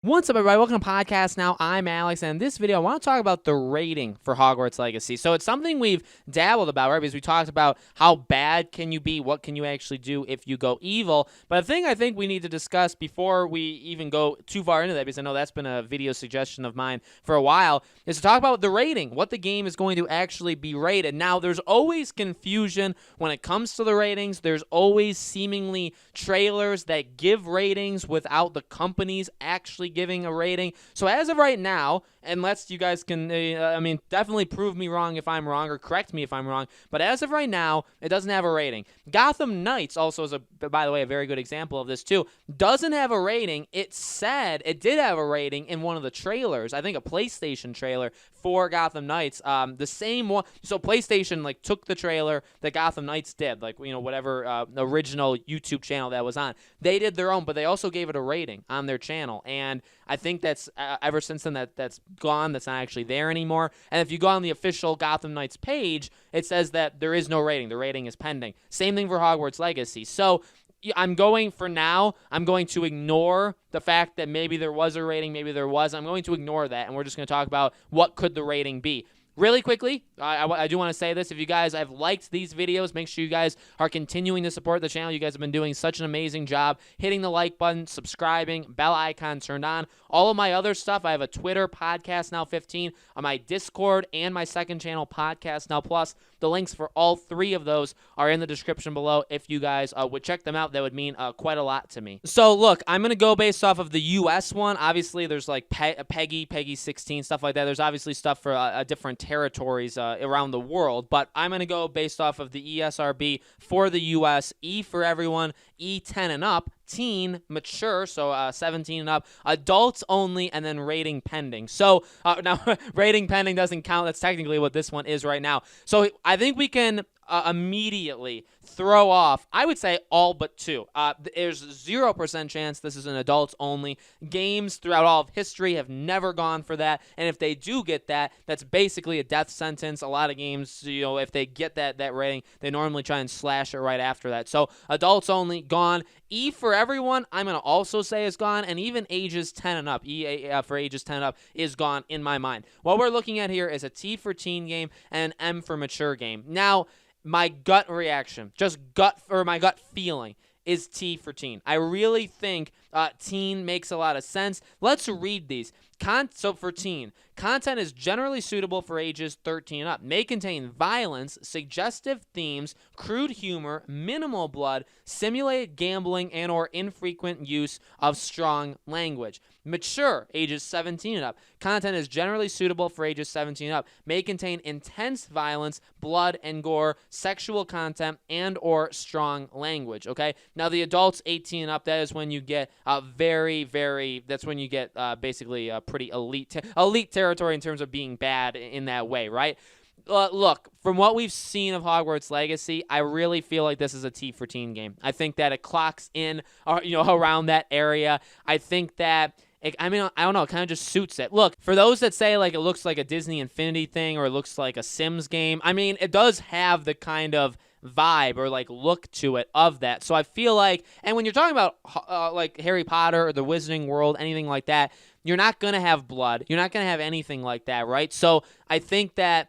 What's up, everybody? Welcome to Podcast Now. I'm Alex, and in this video, I want to talk about the rating for Hogwarts Legacy. So it's something we've dabbled about, right? Because we talked about how bad can you be, what can you actually do if you go evil. But a thing I think we need to discuss before we even go too far into that, because I know that's been a video suggestion of mine for a while, is to talk about the rating, what the game is going to actually be rated. Now, there's always confusion when it comes to the ratings. There's always seemingly trailers that give ratings without the companies actually giving a rating. So as of right now, unless you guys can, definitely prove me wrong if I'm wrong or correct me if I'm wrong, but as of right now, it doesn't have a rating. Gotham Knights also is, by the way, a very good example of this too, doesn't have a rating. It said it did have a rating in one of the trailers, I think a PlayStation trailer for Gotham Knights, the same one. So PlayStation took the trailer that Gotham Knights did, whatever original YouTube channel that was on. They did their own, but they also gave it a rating on their channel, and I think that's ever since then that's gone. That's not actually there anymore. And if you go on the official Gotham Knights page, it says that there is no rating. The rating is pending. Same thing for Hogwarts Legacy. So I'm going to ignore the fact that maybe there was a rating, maybe there was. I'm going to ignore that, and we're just going to talk about what could the rating be. Really quickly, I do want to say this. If you guys have liked these videos, make sure you guys are continuing to support the channel. You guys have been doing such an amazing job hitting the like button, subscribing, bell icon turned on. All of my other stuff, I have a Twitter, Podcast Now 15, on my Discord, and my second channel, Podcast Now Plus. The links for all three of those are in the description below. If you guys would check them out, that would mean quite a lot to me. So, look, I'm going to go based off of the U.S. one. Obviously, there's Peggy 16, stuff like that. There's obviously stuff for different territories around the world, but I'm going to go based off of the ESRB for the U.S. E for everyone, E10 and up, teen, mature, so 17 and up, adults only, and then rating pending. So now rating pending doesn't count. That's technically what this one is right now. So I think we can immediately throw off, I would say, all but two. There's 0% chance this is an adults only. Games throughout all of history have never gone for that, and if they do get that, that's basically a death sentence. A lot of games, if they get that rating, they normally try and slash it right after that. So adults only, gone. E for everyone, I'm going to also say is gone, and even ages 10 and up, E for ages 10 and up, is gone in my mind. What we're looking at here is a T for teen game and an M for mature game. Now, my gut reaction, my gut feeling, is T for teen. I really think teen makes a lot of sense. Let's read these. So for teen, content is generally suitable for ages 13 and up. May contain violence, suggestive themes, crude humor, minimal blood, simulated gambling, and or infrequent use of strong language. Mature, ages 17 and up. Content is generally suitable for ages 17 and up. May contain intense violence, blood and gore, sexual content, and or strong language. Okay. Now the adults 18 and up, that is when you get that's when you get basically pretty elite territory in terms of being bad in that way, right? Look, from what we've seen of Hogwarts Legacy, I really feel like this is a T for teen game. I think that it clocks in, around that area. I think that I don't know. It kind of just suits it. Look, for those that say it looks like a Disney Infinity thing or it looks like a Sims game, it does have the kind of vibe or look to it of that. So I feel like, and when you're talking about Harry Potter or the Wizarding World, anything like that, you're not going to have blood. You're not going to have anything like that, right? So I think I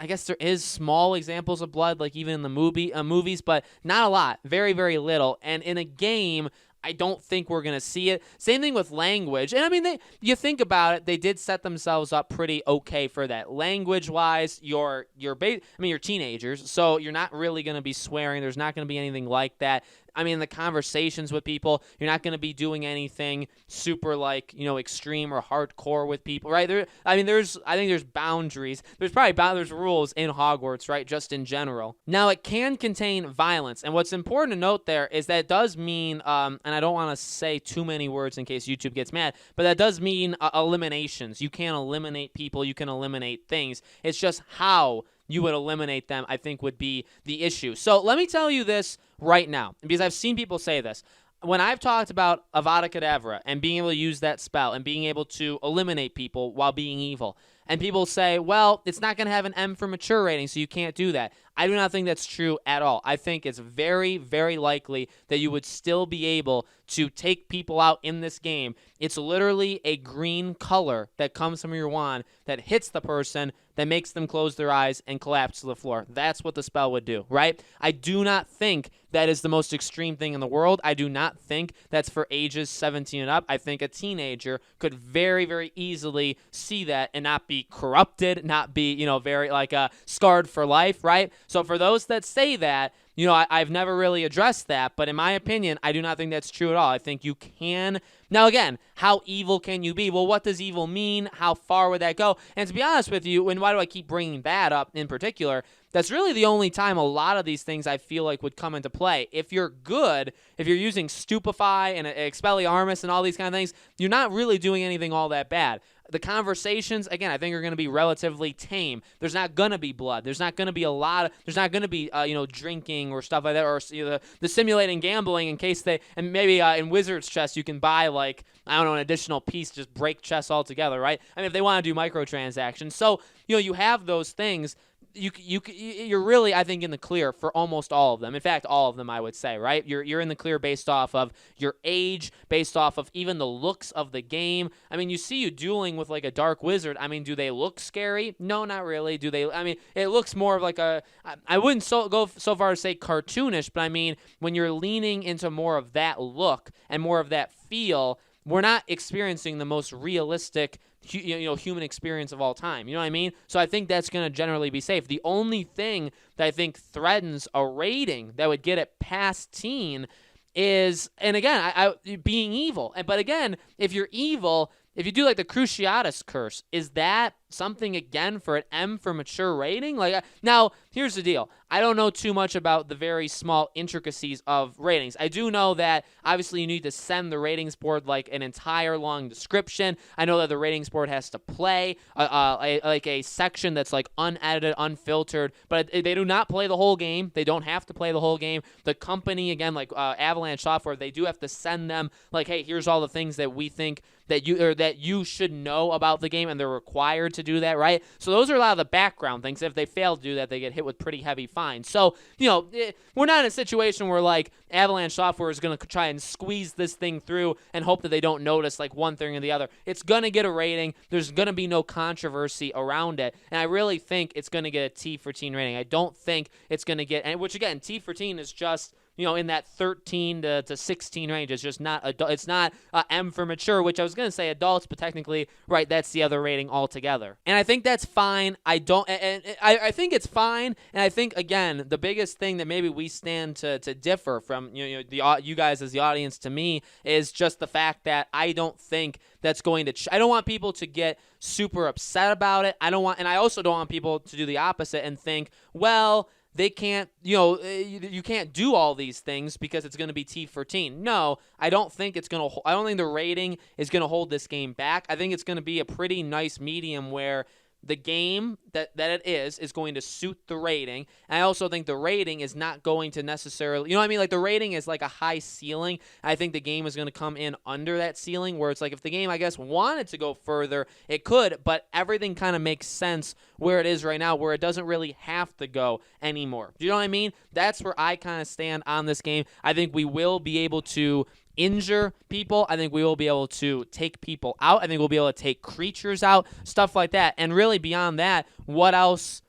guess there is small examples of blood, even in the movies, but not a lot. Very, very little. And in a game, I don't think we're going to see it. Same thing with language. And you think about it, they did set themselves up pretty okay for that. Language-wise, you're teenagers, so you're not really going to be swearing. There's not going to be anything like that. The conversations with people, you're not going to be doing anything super extreme or hardcore with people, right? I think there's boundaries. There's rules in Hogwarts, right? Just in general. Now, it can contain violence, and what's important to note there is that it does mean, and I don't want to say too many words in case YouTube gets mad, but that does mean eliminations. You can't eliminate people. You can eliminate things. It's just how you would eliminate them, I think, would be the issue. So let me tell you this right now, because I've seen people say this. When I've talked about Avada Kedavra and being able to use that spell and being able to eliminate people while being evil, And people say, well, it's not going to have an M for mature rating, so you can't do that. I do not think that's true at all. I think it's very, very likely that you would still be able to take people out in this game. It's literally a green color that comes from your wand that hits the person, that makes them close their eyes and collapse to the floor. That's what the spell would do, right? I do not think that is the most extreme thing in the world. I do not think that's for ages 17 and up. I think a teenager could very, very easily see that and not be corrupted, not be, very scarred for life, right? So for those that say that, I've never really addressed that, but in my opinion, I do not think that's true at all. I think you can. Now, again, how evil can you be? Well, what does evil mean? How far would that go? And to be honest with you, and why do I keep bringing that up in particular? That's really the only time a lot of these things I feel like would come into play. If you're good, if you're using Stupefy and Expelliarmus and all these kind of things, you're not really doing anything all that bad. The conversations, again, I think are going to be relatively tame. There's not going to be blood. There's not going to be there's not going to be, drinking or stuff like that, or the simulating gambling in case and maybe in Wizard's Chess you can buy, an additional piece, just break chess altogether, right? I mean, if they want to do microtransactions. So, you have those things. You're really, I think, in the clear for almost all of them. In fact, all of them, I would say, right? You're in the clear based off of your age, based off of even the looks of the game. I mean, you see you dueling with a dark wizard. I mean, do they look scary? No, not really. Do they? I mean, it looks more of I wouldn't go so far as say cartoonish, but I mean, when you're leaning into more of that look and more of that feel, we're not experiencing the most realistic human experience of all time. You know what I mean? So I think that's going to generally be safe. The only thing that I think threatens a rating that would get it past teen is, and again, being evil. But again, if you're evil, if you do the Cruciatus Curse, is that something again for an M for mature rating? Now, here's the deal. I don't know too much about the very small intricacies of ratings. I do know that obviously you need to send the ratings board an entire long description. I know that the ratings board has to play a section that's unedited, unfiltered, but they do not play the whole game. They don't have to play the whole game. The company, again, Avalanche Software, they do have to send them hey, here's all the things that we think that you should know about the game, and they're required to do that, right? So those are a lot of the background things. If they fail to do that, they get hit with pretty heavy fines. So, we're not in a situation where Avalanche Software is going to try and squeeze this thing through and hope that they don't notice one thing or the other. It's going to get a rating. There's going to be no controversy around it, and I really think it's going to get a T for teen rating. I don't think it's going to get, and which again, T for teen is just in that 13 to 16 range. It's just not adult. It's not M for mature, which I was going to say adults, but technically, right, that's the other rating altogether. And I think that's fine. I think it's fine. And I think, again, the biggest thing that maybe we stand to differ from you guys as the audience to me is just the fact that I don't think that's going to. I don't want people to get super upset about it. And I also don't want people to do the opposite and think, well, they can't, you can't do all these things because it's going to be T for teen. No, I don't think I don't think the rating is going to hold this game back. I think it's going to be a pretty nice medium where the game that it is going to suit the rating. And I also think the rating is not going to necessarily, the rating is a high ceiling. I think the game is going to come in under that ceiling, where it's if the game, I guess, wanted to go further, it could, but everything kind of makes sense where it is right now, where it doesn't really have to go anymore. Do you know what I mean? That's where I kind of stand on this game. I think we will be able to injure people. I think we will be able to take people out. I think we'll be able to take creatures out, stuff like that. And really beyond that, what else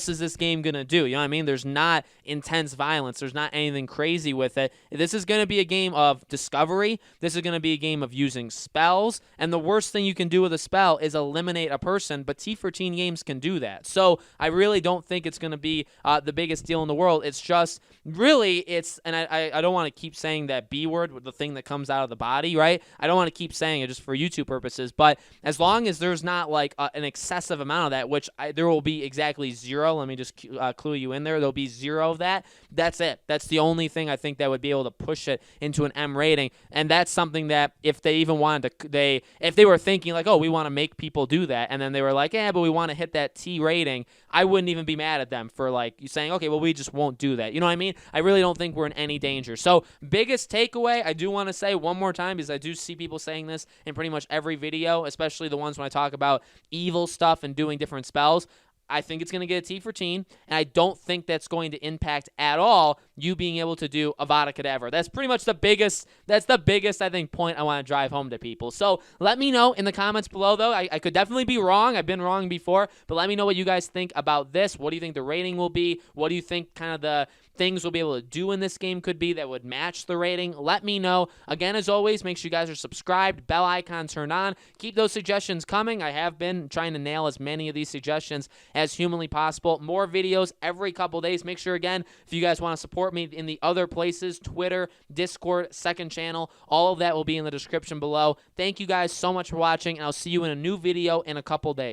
is this game going to do? You know what I mean? There's not intense violence. There's not anything crazy with it. This is going to be a game of discovery. This is going to be a game of using spells. And the worst thing you can do with a spell is eliminate a person, but T for teen games can do that. So I really don't think it's going to be the biggest deal in the world. It's just really, and I don't want to keep saying that B word with the thing that comes out of the body, right? I don't want to keep saying it just for YouTube purposes, but as long as there's not an excessive amount of that, which there will be exactly 0. Let me just clue you in there. There'll be 0 of that. That's it. That's the only thing I think that would be able to push it into an M rating. And that's something that if they even wanted to, if they were thinking like, oh, we want to make people do that, and then they were like, yeah, but we want to hit that T rating, I wouldn't even be mad at them for like you saying, okay, well, we just won't do that. You know what I mean? I really don't think we're in any danger. So biggest takeaway, I do want to say one more time, because I do see people saying this in pretty much every video, especially the ones when I talk about evil stuff and doing different spells. I think it's going to get a T for teen, and I don't think that's going to impact at all you being able to do Avada Kedavra. That's pretty much the biggest, I think, point I want to drive home to people. So let me know in the comments below, though. I could definitely be wrong. I've been wrong before, but let me know what you guys think about this. What do you think the rating will be? What do you think kind of the things we'll be able to do in this game could be that would match the rating? Let me know. Again, as always, make sure you guys are subscribed, bell icon turned on. Keep those suggestions coming. I have been trying to nail as many of these suggestions as humanly possible. More videos every couple days. Make sure, again, if you guys want to support me in the other places, Twitter, Discord, second channel, all of that will be in the description below. Thank you guys so much for watching, and I'll see you in a new video in a couple days.